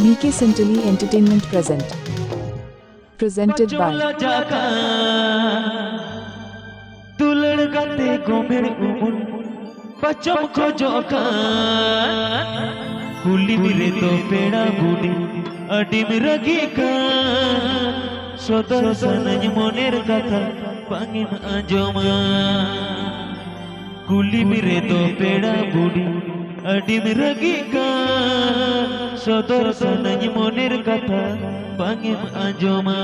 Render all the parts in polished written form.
BK Centrally Entertainment presented by दुलड़ गाते Gomer उमुन बच्चों को जोका कुली मिले तो पेड़ा बूढ़ी अडिम रगी का सोदर सनज मोनेर कथा पांगिम आजोमा कुली मिले तो पेड़ा बूढ़ी अडिम रगी का सोदर सनज मोनेर कथा पांगिम आजोमा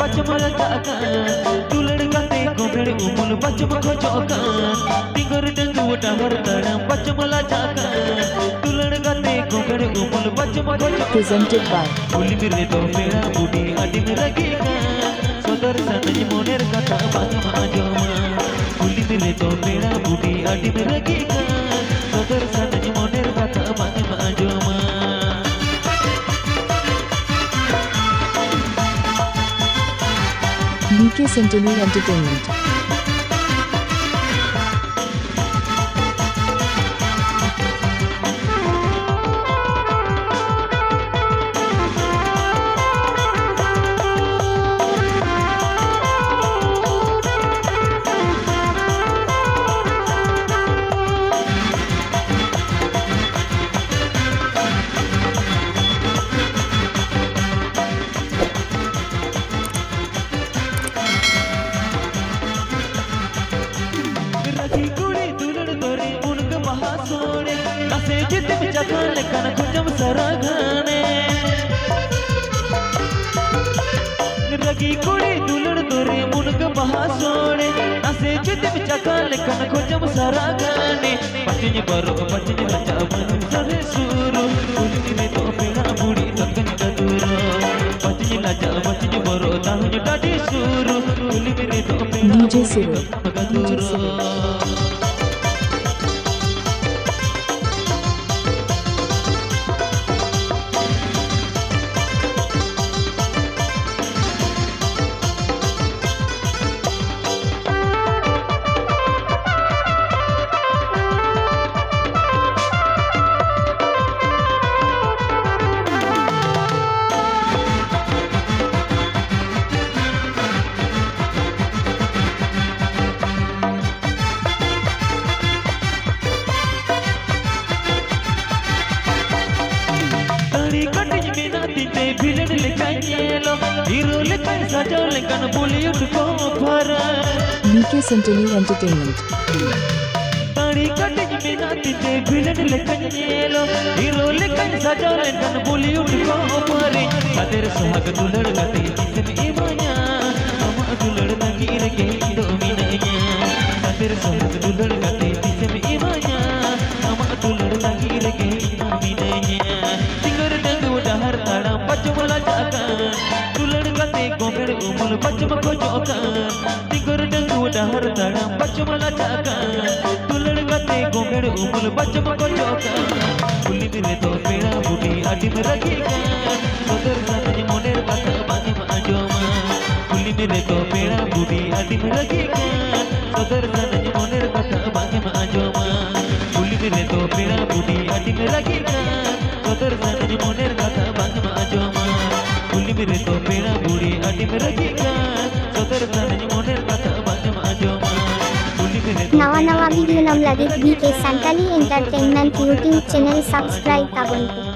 बचमल जाका दुलड़ गाते गोमेर उमुल बचम को जोका टिंगर डंगू डहर तड़ा बचमल जाका दुलड़ गाते गोमेर उमुल बचम को जोका presented by कुली मिले तो पेड़ा बूढ़ी अडिम रगीगा सोदर सनज मोनेर कथा पांगिम आजोमा कुली मिले तो पेड़ा बूढ़ी अडिम रगीगा सोदर सनज मोनेर कथा पांगिम आजोमा BK Centrally Entertainment कन खुजम सरागाने रगी कुड़ी दुलड़ तोरे मुनक बहा सोने नसे चितिम चकाल कन खुजम सरागाने पचिन बरो पचिन रचा मन सरे सुरु कुली में तो पेड़ा बूढ़ी तकन चतुरो पचिन लजा पचिन बरो ताहुन टाटी सुरु कुली में तो पेड़ा DJ Siro भिलन लेकायेलो हीरो लेकाय सजो लेकन बॉलीवुड को फरा BK Centrally Entertainment ताड़ी कटिज में नाती ते भिलन लेकायेलो हीरो लेकाय सजो लेकन बॉलीवुड को फरे अदर सुहाग दुलड़ गाते जिसमें इमाया हम दुलड़ लगी रखे दो मिनया अदर सुहाग दुलड़ गाते जिसमें इमाया हम दुलड़ लगी रखे दो मिनया टिंगर डंगू डहर तड़ा बचमला जाका दुलड़ गाते गोमेर उमुल बचम को जोका टिंगर डंगू डहर तड़ा बचमला जाका दुलड़ गाते गोमेर उमुल बचम को जोका कुली मिले तो पेड़ा बूढ़ी अडिम रगीगा सोदर सनज मोनेर कथा पांगिम आजोमा कुली मिले तो पेड़ा बूढ़ी अडिम रगीगा सोदर सनज मोनेर कथा पांगिम आजोमा कुली मिले तो पेड़ा बूढ़ी अडिम रगीगा सोदर सनज मोनेर कथा पांगिम आजोमा कुली मिले तो पेड़ा बूढ़ी अडिम रगीगा सोदर सनज मोनेर कथा पांगिम आजोमा नवा वीडियो नम लगे BK Centrally Entertainment YouTube channel subscribe करें।